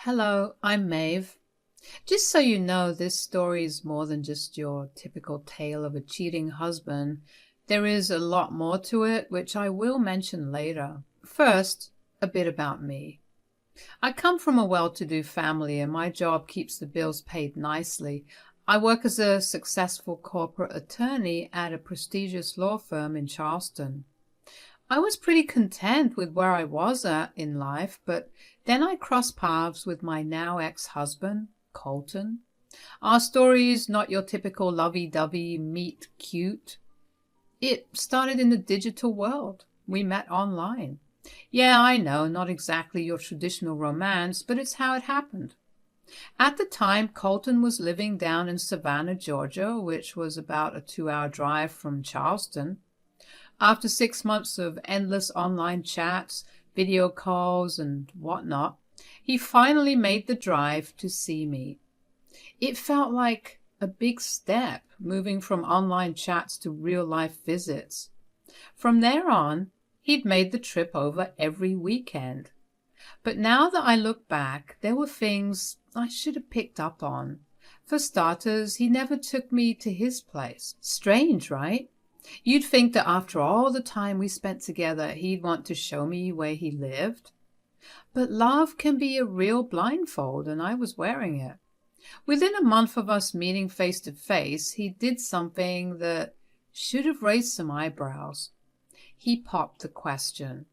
Hello, I'm Maeve. Just so you know, this story is more than just your typical tale of a cheating husband. There is a lot more to it, which I will mention later. First, a bit about me. I come from a well-to-do family and my job keeps the bills paid nicely. I work as a successful corporate attorney at a prestigious law firm in Charleston. I was pretty content with where I was at in life, but then I crossed paths with my now ex-husband, Colton. Our story is not your typical lovey-dovey meet cute. It started in the digital world. We met online. Yeah, I know, not exactly your traditional romance, but it's how it happened. At the time, Colton was living down in Savannah, Georgia, which was about a 2-hour drive from Charleston. After 6 months of endless online chats, video calls, and whatnot, he finally made the drive to see me. It felt like a big step, moving from online chats to real-life visits. From there on, he'd made the trip over every weekend. But now that I look back, there were things I should have picked up on. For starters, he never took me to his place. Strange, right? You'd think that after all the time we spent together, he'd want to show me where he lived. But love can be a real blindfold, and I was wearing it. Within a month of us meeting face to face, he did something that should have raised some eyebrows. He popped the question.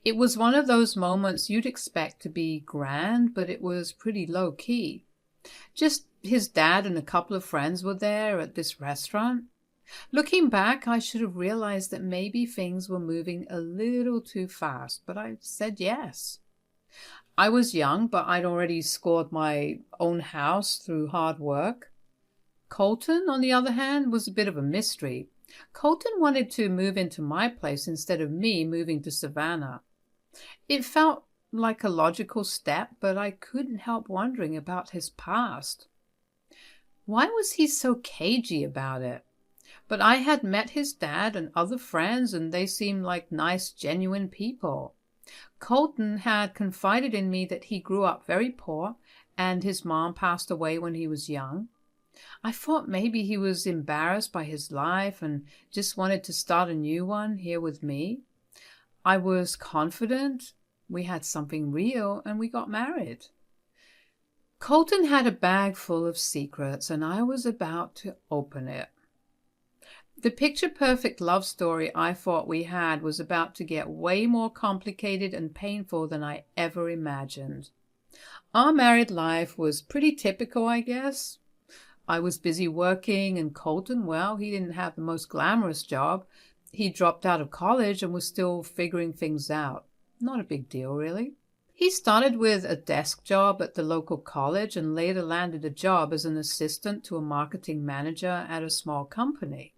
It was one of those moments you'd expect to be grand, but it was pretty low-key. Just his dad and a couple of friends were there at this restaurant. Looking back, I should have realized that maybe things were moving a little too fast, but I said yes. I was young, but I'd already scored my own house through hard work. Colton, on the other hand, was a bit of a mystery. Colton wanted to move into my place instead of me moving to Savannah. It felt like a logical step, but I couldn't help wondering about his past. Why was he so cagey about it? But I had met his dad and other friends, and they seemed like nice, genuine people. Colton had confided in me that he grew up very poor, and his mom passed away when he was young. I thought maybe he was embarrassed by his life and just wanted to start a new one here with me. I was confident we had something real, and we got married. Colton had a bag full of secrets, and I was about to open it. The picture-perfect love story I thought we had was about to get way more complicated and painful than I ever imagined. Our married life was pretty typical, I guess. I was busy working, and Colton, well, he didn't have the most glamorous job. He dropped out of college and was still figuring things out. Not a big deal, really. He started with a desk job at the local college and later landed a job as an assistant to a marketing manager at a small company.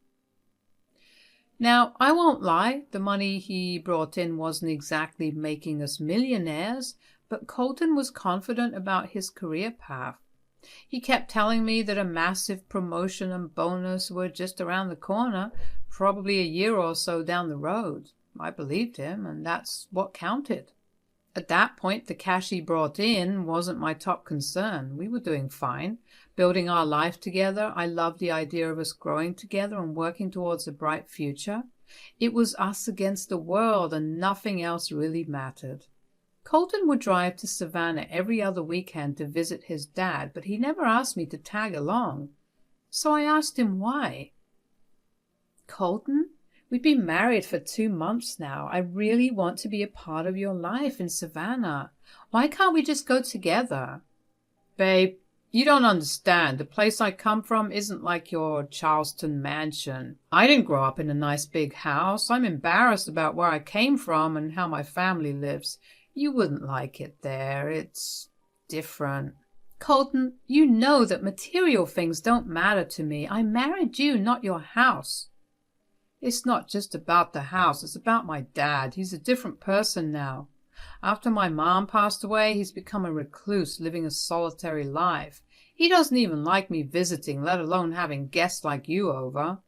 Now, I won't lie, the money he brought in wasn't exactly making us millionaires, but Colton was confident about his career path. He kept telling me that a massive promotion and bonus were just around the corner, probably a year or so down the road. I believed him, and that's what counted. At that point, the cash he brought in wasn't my top concern. We were doing fine, building our life together. I loved the idea of us growing together and working towards a bright future. It was us against the world, and nothing else really mattered. Colton would drive to Savannah every other weekend to visit his dad, but he never asked me to tag along. So I asked him why. "Colton, we've been married for 2 months now. I really want to be a part of your life in Savannah. Why can't we just go together?" "Babe, you don't understand. The place I come from isn't like your Charleston mansion. I didn't grow up in a nice big house. I'm embarrassed about where I came from and how my family lives. You wouldn't like it there. It's different." "Colton, you know that material things don't matter to me. I married you, not your house." "It's not just about the house. It's about my dad. He's a different person now. After my mom passed away, he's become a recluse, living a solitary life. He doesn't even like me visiting, let alone having guests like you over."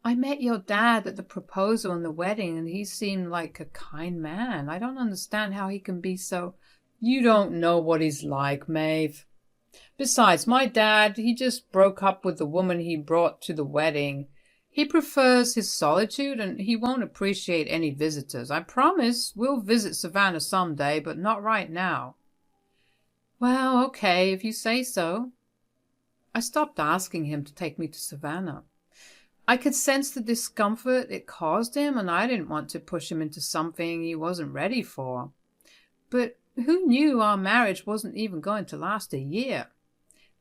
"I met your dad at the proposal and the wedding, and he seemed like a kind man. I don't understand how he can be so—" You don't know what he's like, Maeve. Besides, my dad, he just broke up with the woman he brought to the wedding. He prefers his solitude, and he won't appreciate any visitors. I promise we'll visit Savannah someday, but not right now. Well, okay, if you say so. I stopped asking him to take me to Savannah. I could sense the discomfort it caused him, and I didn't want to push him into something he wasn't ready for. But who knew our marriage wasn't even going to last a year?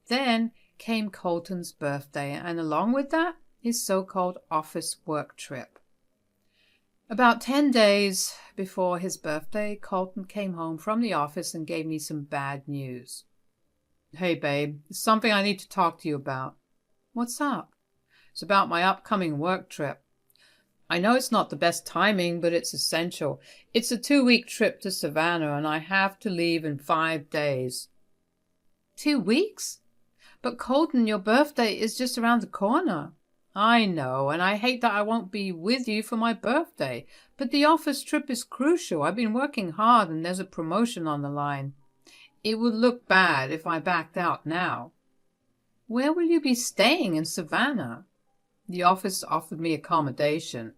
Then came Colton's birthday, and along with that, his so-called office work trip. About 10 days before his birthday, Colton came home from the office and gave me some bad news. Hey, babe, there's something I need to talk to you about. What's up? It's about my upcoming work trip. I know it's not the best timing, but it's essential. It's a 2-week trip to Savannah, and I have to leave in 5 days. 2 weeks? But Colton, your birthday is just around the corner. I know, and I hate that I won't be with you for my birthday. But the office trip is crucial. I've been working hard, and there's a promotion on the line. It would look bad if I backed out now. Where will you be staying in Savannah? The office offered me accommodation.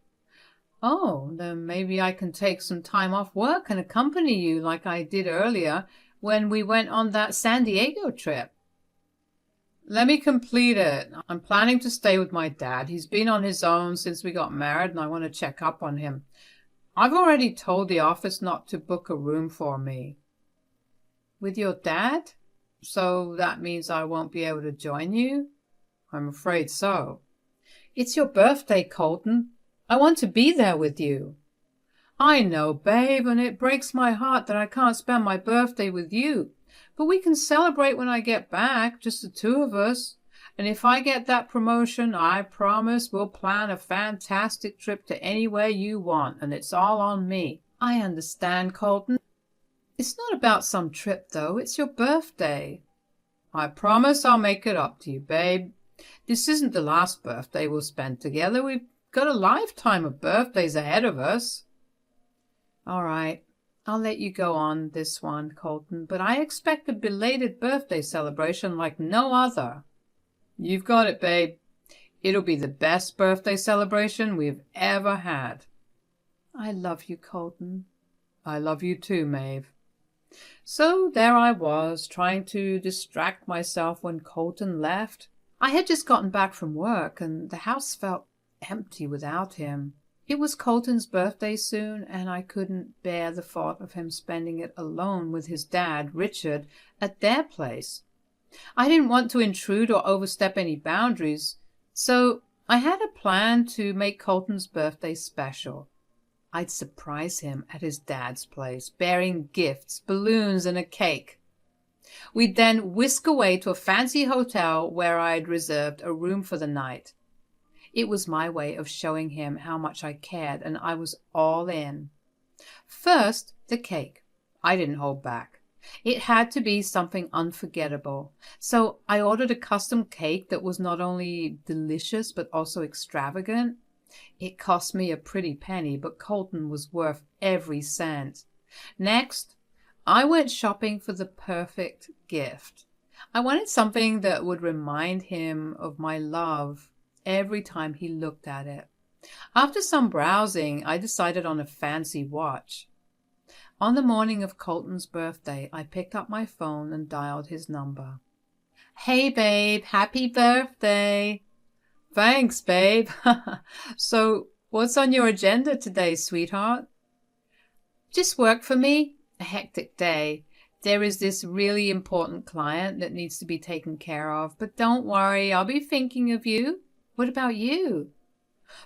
Oh, then maybe I can take some time off work and accompany you like I did earlier when we went on that San Diego trip. Let me complete it. I'm planning to stay with my dad. He's been on his own since we got married, and I want to check up on him. I've already told the office not to book a room for me. With your dad? So that means I won't be able to join you? I'm afraid so. It's your birthday, Colton. I want to be there with you. I know, babe, and it breaks my heart that I can't spend my birthday with you. But we can celebrate when I get back, just the two of us. And if I get that promotion, I promise we'll plan a fantastic trip to anywhere you want, and it's all on me. I understand, Colton. It's not about some trip, though. It's your birthday. I promise I'll make it up to you, babe. This isn't the last birthday we'll spend together. We've got a lifetime of birthdays ahead of us. All right. I'll let you go on this one, Colton, but I expect a belated birthday celebration like no other. You've got it, babe. It'll be the best birthday celebration we've ever had. I love you, Colton. I love you too, Maeve. So there I was, trying to distract myself when Colton left. I had just gotten back from work, and the house felt empty without him. It was Colton's birthday soon, and I couldn't bear the thought of him spending it alone with his dad, Richard, at their place. I didn't want to intrude or overstep any boundaries, so I had a plan to make Colton's birthday special. I'd surprise him at his dad's place, bearing gifts, balloons, and a cake. We'd then whisk away to a fancy hotel where I'd reserved a room for the night. It was my way of showing him how much I cared, and I was all in. First, the cake. I didn't hold back. It had to be something unforgettable. So I ordered a custom cake that was not only delicious but also extravagant. It cost me a pretty penny, but Colton was worth every cent. Next, I went shopping for the perfect gift. I wanted something that would remind him of my love every time he looked at it. After some browsing, I decided on a fancy watch. On the morning of Colton's birthday, I picked up my phone and dialed his number. Hey, babe, happy birthday. Thanks, babe. So, what's on your agenda today, sweetheart? Just work for me. A hectic day. There is this really important client that needs to be taken care of, but don't worry, I'll be thinking of you. What about you?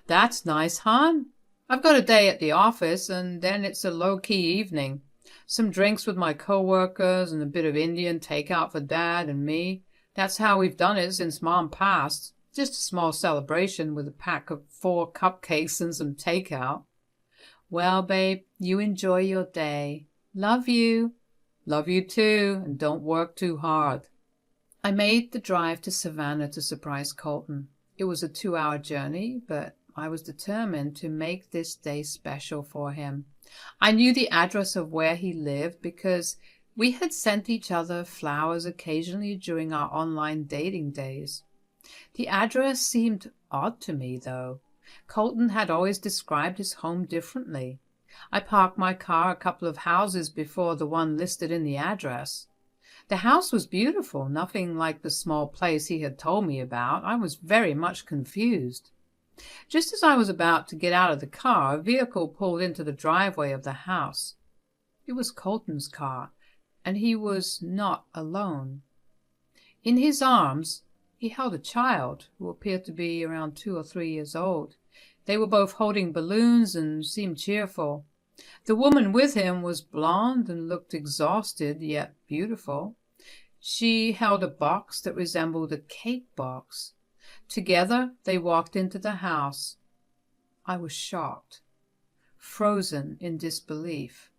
That's nice, hon. I've got a day at the office, and then it's a low-key evening. Some drinks with my co-workers and a bit of Indian takeout for Dad and me. That's how we've done it since Mom passed. Just a small celebration with a pack of 4 cupcakes and some takeout. Well, babe, you enjoy your day. Love you. Love you too, and don't work too hard. I made the drive to Savannah to surprise Colton. It was a 2-hour journey, but I was determined to make this day special for him. I knew the address of where he lived because We had sent each other flowers occasionally during our online dating days. The address seemed odd to me, though. Colton had always described his home differently. I parked my car a couple of houses before the one listed in the address. The house was beautiful, nothing like the small place he had told me about. I was very much confused. Just as I was about to get out of the car, a vehicle pulled into the driveway of the house. It was Colton's car, and he was not alone. In his arms, he held a child who appeared to be around 2 or 3 years old. They were both holding balloons and seemed cheerful. The woman with him was blonde and looked exhausted, yet beautiful. She held a box that resembled a cake box. Together they walked into the house. I was shocked, frozen in disbelief.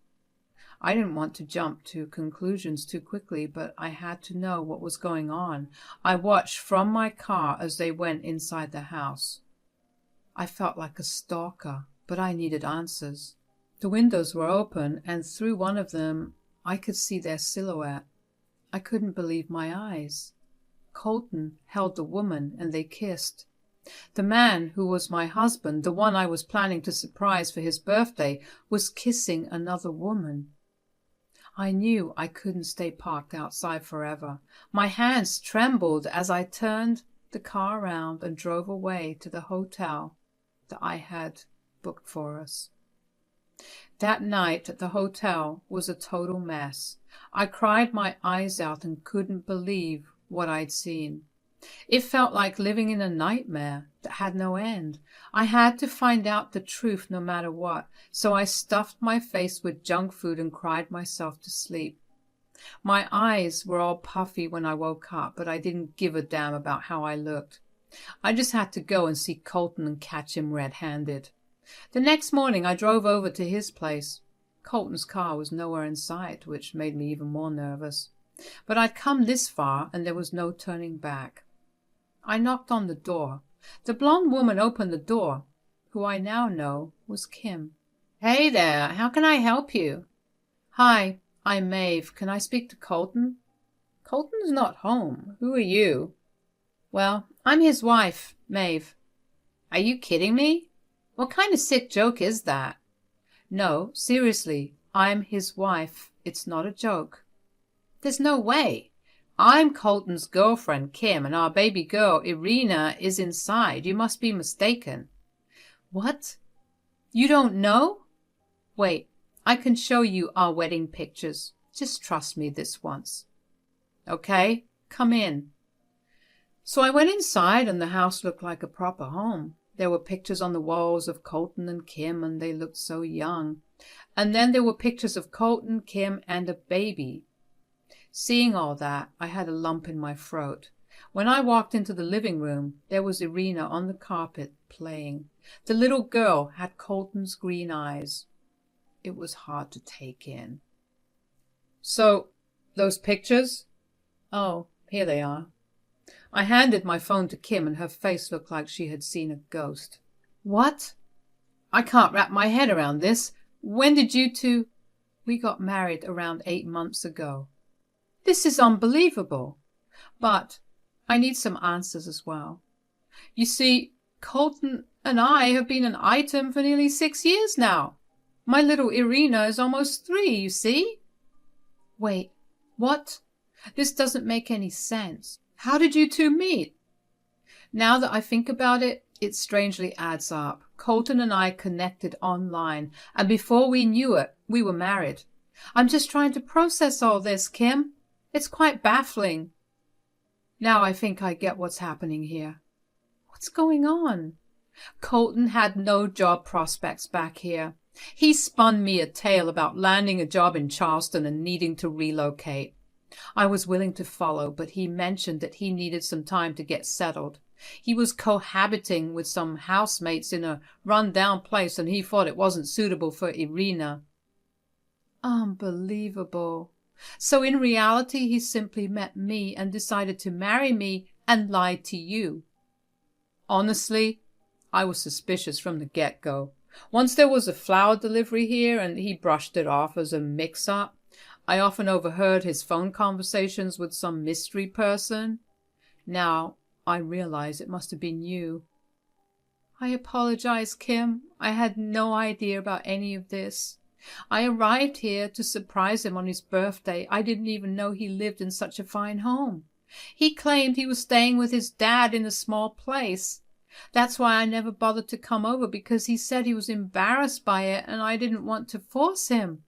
I didn't want to jump to conclusions too quickly, but I had to know what was going on. I watched from my car as they went inside the house. I felt like a stalker, but I needed answers. The windows were open, and through one of them I could see their silhouette. I couldn't believe my eyes. Colton held the woman, and they kissed. The man who was my husband, the one I was planning to surprise for his birthday, was kissing another woman. I knew I couldn't stay parked outside forever. My hands trembled as I turned the car around and drove away to the hotel that I had booked for us. That night at the hotel was a total mess. I cried my eyes out and couldn't believe what I'd seen. It felt like living in a nightmare that had no end. I had to find out the truth no matter what, so I stuffed my face with junk food and cried myself to sleep. My eyes were all puffy when I woke up, but I didn't give a damn about how I looked. I just had to go and see Colton and catch him red-handed. The next morning I drove over to his place. Colton's car was nowhere in sight, which made me even more nervous. But I'd come this far, and there was no turning back. I knocked on the door. The blonde woman opened the door, who I now know was Kim. "Hey there, how can I help you?" "Hi, I'm Maeve. Can I speak to Colton?" "Colton's not home. Who are you?" "Well, I'm his wife, Maeve." "Are you kidding me? What kind of sick joke is that?" "No, seriously, I'm his wife. It's not a joke." "There's no way. I'm Colton's girlfriend, Kim, and our baby girl, Irina, is inside. You must be mistaken." "What? You don't know?" "Wait, I can show you our wedding pictures. Just trust me this once." "Okay, come in." So I went inside, and the house looked like a proper home. There were pictures on the walls of Colton and Kim, and they looked so young. And then there were pictures of Colton, Kim, and a baby. Seeing all that, I had a lump in my throat. When I walked into the living room, there was Irina on the carpet playing. The little girl had Colton's green eyes. It was hard to take in. "So, those pictures?" "Oh, here they are." I handed my phone to Kim, and her face looked like she had seen a ghost. "What? I can't wrap my head around this. When did you two—" "We got married around 8 months ago." "This is unbelievable. But I need some answers as well. You see, Colton and I have been an item for nearly 6 years now. My little Irina is almost 3, you see?" "Wait, what? This doesn't make any sense. How did you two meet?" Now that I think about it, it strangely adds up. Colton and I connected online, and before we knew it, we were married. I'm just trying to process all this, Kim. It's quite baffling. Now I think I get what's happening here. What's going on? Colton had no job prospects back here. He spun me a tale about landing a job in Charleston and needing to relocate. I was willing to follow, but he mentioned that he needed some time to get settled. He was cohabiting with some housemates in a run-down place, and he thought it wasn't suitable for Irina. Unbelievable. So in reality, he simply met me and decided to marry me and lied to you. Honestly, I was suspicious from the get-go. Once there was a flower delivery here, and he brushed it off as a mix-up. I often overheard his phone conversations with some mystery person. Now I realize it must have been you. I apologize, Kim. I had no idea about any of this. I arrived here to surprise him on his birthday. I didn't even know he lived in such a fine home. He claimed he was staying with his dad in a small place. That's why I never bothered to come over, because he said he was embarrassed by it and I didn't want to force him.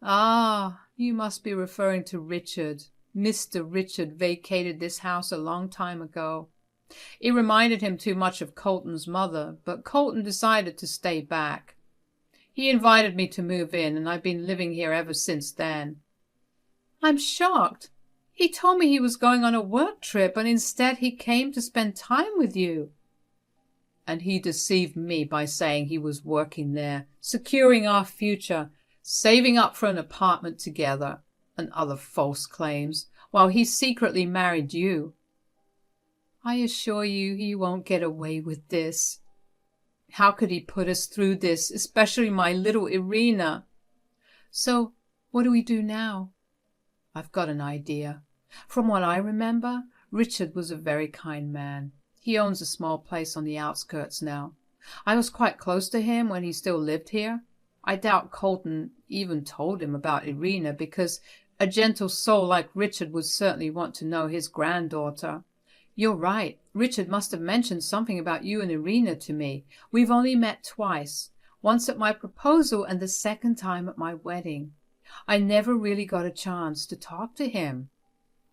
Ah, you must be referring to Richard. Mr. Richard vacated this house a long time ago. It reminded him too much of Colton's mother, but Colton decided to stay back. He invited me to move in, and I've been living here ever since then. I'm shocked. He told me he was going on a work trip, and instead he came to spend time with you. And he deceived me by saying he was working there, securing our future, saving up for an apartment together, and other false claims, while he secretly married you. I assure you he won't get away with this. How could he put us through this, especially my little Irina? So, what do we do now? I've got an idea. From what I remember, Richard was a very kind man. He owns a small place on the outskirts now. I was quite close to him when he still lived here. I doubt Colton even told him about Irina, because a gentle soul like Richard would certainly want to know his granddaughter. You're right. Richard must have mentioned something about you and Irina to me. We've only met twice, once at my proposal and the second time at my wedding. I never really got a chance to talk to him.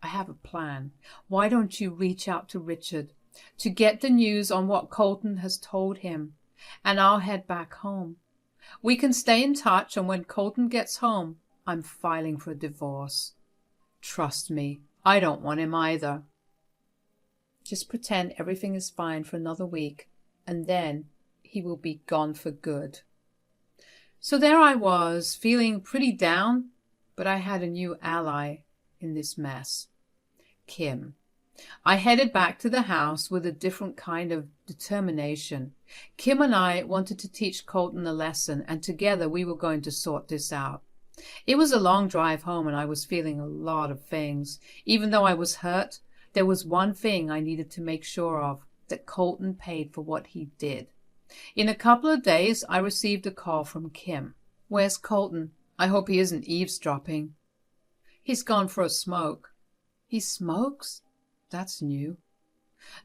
I have a plan. Why don't you reach out to Richard to get the news on what Colton has told him, and I'll head back home. We can stay in touch, and when Colton gets home, I'm filing for a divorce. Trust me, I don't want him either. Just pretend everything is fine for another week, and then he will be gone for good. So there I was, feeling pretty down, but I had a new ally in this mess. Kim. I headed back to the house with a different kind of determination. Kim and I wanted to teach Colton a lesson, and together we were going to sort this out. It was a long drive home, and I was feeling a lot of things. Even though I was hurt, there was one thing I needed to make sure of, that Colton paid for what he did. In a couple of days, I received a call from Kim. Where's Colton? I hope he isn't eavesdropping. He's gone for a smoke. He smokes? That's new.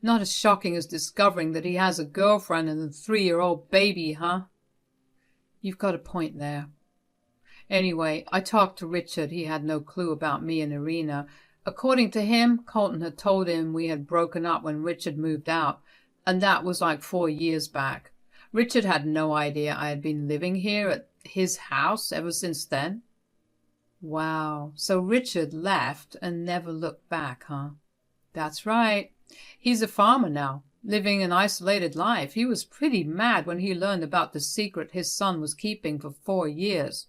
Not as shocking as discovering that he has a girlfriend and a 3-year-old baby, huh? You've got a point there. Anyway, I talked to Richard. He had no clue about me and Irina. According to him, Colton had told him we had broken up when Richard moved out, and that was like 4 years back. Richard had no idea I had been living here at his house ever since then. Wow, so Richard left and never looked back, huh? That's right. He's a farmer now, living an isolated life. He was pretty mad when he learned about the secret his son was keeping for 4 years.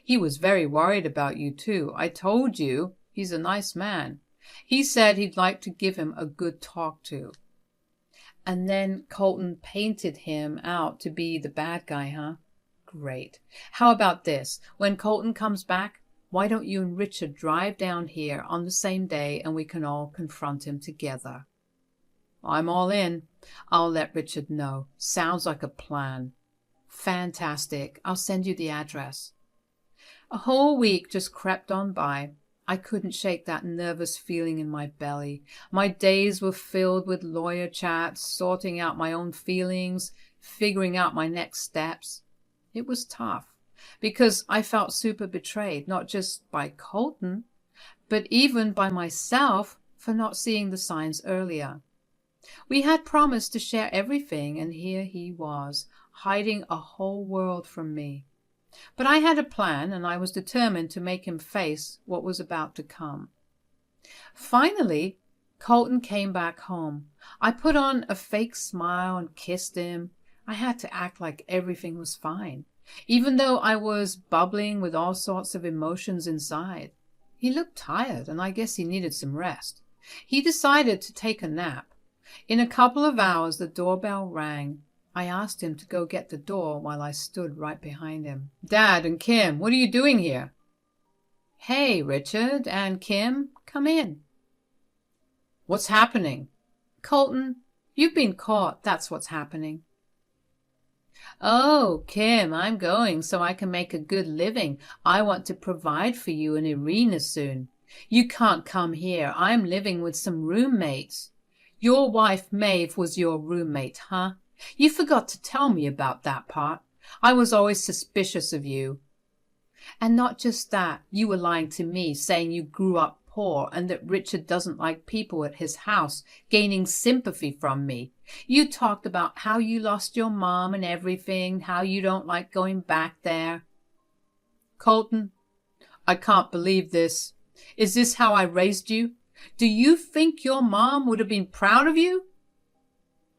He was very worried about you, too. I told you. He's a nice man. He said he'd like to give him a good talk to. And then Colton painted him out to be the bad guy, huh? Great. How about this? When Colton comes back, why don't you and Richard drive down here on the same day, and we can all confront him together? I'm all in. I'll let Richard know. Sounds like a plan. Fantastic. I'll send you the address. A whole week just crept on by. I couldn't shake that nervous feeling in my belly. My days were filled with lawyer chats, sorting out my own feelings, figuring out my next steps. It was tough, because I felt super betrayed, not just by Colton, but even by myself for not seeing the signs earlier. We had promised to share everything, and here he was, hiding a whole world from me. But I had a plan, and I was determined to make him face what was about to come. Finally, Colton came back home. I put on a fake smile and kissed him. I had to act like everything was fine, even though I was bubbling with all sorts of emotions inside. He looked tired, and I guess he needed some rest. He decided to take a nap. In a couple of hours, the doorbell rang. I asked him to go get the door while I stood right behind him. Dad and Kim, what are you doing here? Hey, Richard and Kim, come in. What's happening? Colton, you've been caught, that's what's happening. Oh, Kim, I'm going so I can make a good living. I want to provide for you and Irina soon. You can't come here. I'm living with some roommates. Your wife, Maeve, was your roommate, huh? You forgot to tell me about that part. I was always suspicious of you. And not just that, you were lying to me, saying you grew up poor and that Richard doesn't like people at his house, gaining sympathy from me. You talked about how you lost your mom and everything, how you don't like going back there. Colton, I can't believe this. Is this how I raised you? Do you think your mom would have been proud of you?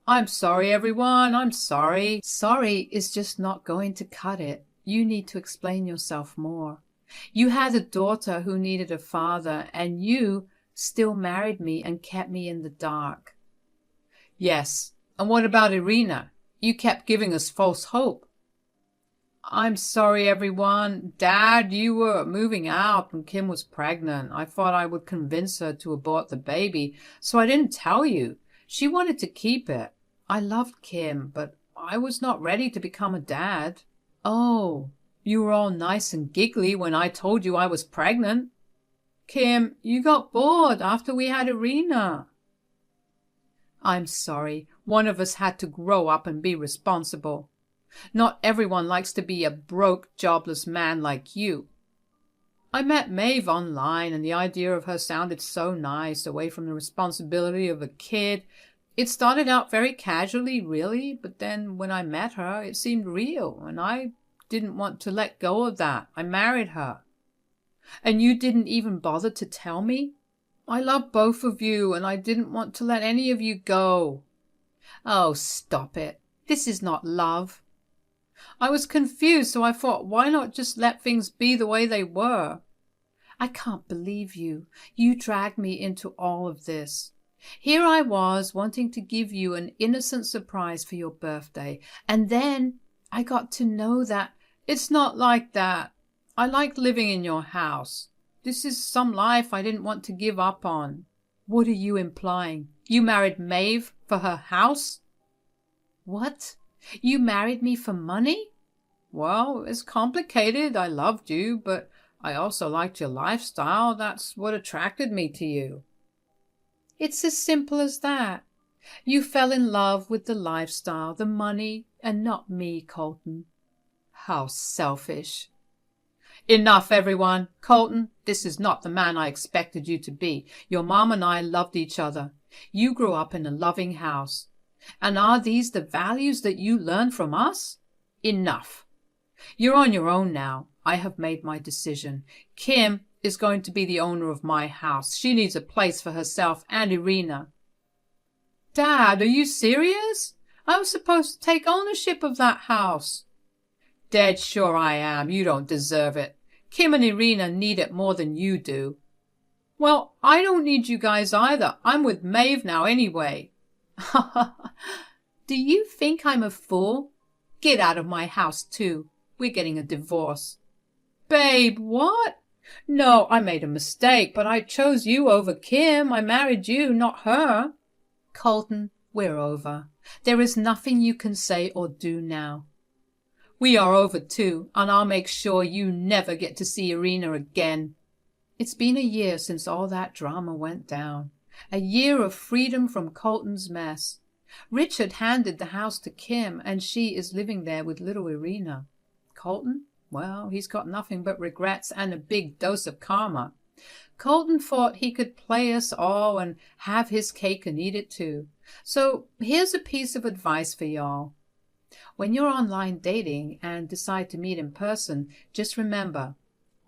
I'm sorry, everyone. I'm sorry. Sorry is just not going to cut it. You need to explain yourself more. You had a daughter who needed a father, and you still married me and kept me in the dark. Yes, and what about Irina? You kept giving us false hope. I'm sorry, everyone. Dad, you were moving out and Kim was pregnant. I thought I would convince her to abort the baby, so I didn't tell you. She wanted to keep it. I loved Kim, but I was not ready to become a dad. Oh, you were all nice and giggly when I told you I was pregnant. Kim, you got bored after we had Irina. I'm sorry. One of us had to grow up and be responsible. Not everyone likes to be a broke, jobless man like you. I met Maeve online, and the idea of her sounded so nice, away from the responsibility of a kid. It started out very casually, really, but then when I met her, it seemed real, and I didn't want to let go of that. I married her. And you didn't even bother to tell me? I love both of you, and I didn't want to let any of you go. Oh, stop it. This is not love. I was confused, so I thought, why not just let things be the way they were? I can't believe you. You dragged me into all of this. Here I was, wanting to give you an innocent surprise for your birthday, and then I got to know that it's not like that. I like living in your house. This is some life I didn't want to give up on. What are you implying? You married Maeve for her house? What? You married me for money? Well, it's complicated. I loved you, but I also liked your lifestyle. That's what attracted me to you. It's as simple as that. You fell in love with the lifestyle, the money, and not me, Colton. How selfish. Enough, everyone. Colton, this is not the man I expected you to be. Your mom and I loved each other. You grew up in a loving house. And are these the values that you learned from us? Enough. You're on your own now. I have made my decision. Kim is going to be the owner of my house. She needs a place for herself and Irina. Dad, are you serious? I was supposed to take ownership of that house. Dead sure I am. You don't deserve it. Kim and Irina need it more than you do. Well, I don't need you guys either. I'm with Maeve now anyway. Do you think I'm a fool? Get out of my house too. We're getting a divorce. Babe, what? No, I made a mistake, but I chose you over Kim. I married you, not her. Colton, we're over. There is nothing you can say or do now. We are over too, and I'll make sure you never get to see Irina again. It's been a year since all that drama went down. A year of freedom from Colton's mess. Richard handed the house to Kim, and she is living there with little Irina. Colton? Well, he's got nothing but regrets and a big dose of karma. Colton thought he could play us all and have his cake and eat it too. So here's a piece of advice for y'all. When you're online dating and decide to meet in person, just remember,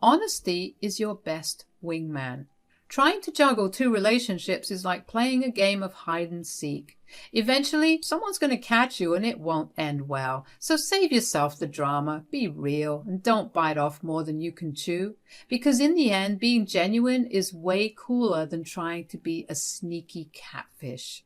honesty is your best wingman. Trying to juggle two relationships is like playing a game of hide and seek. Eventually, someone's going to catch you and it won't end well. So save yourself the drama, be real, and don't bite off more than you can chew. Because in the end, being genuine is way cooler than trying to be a sneaky catfish.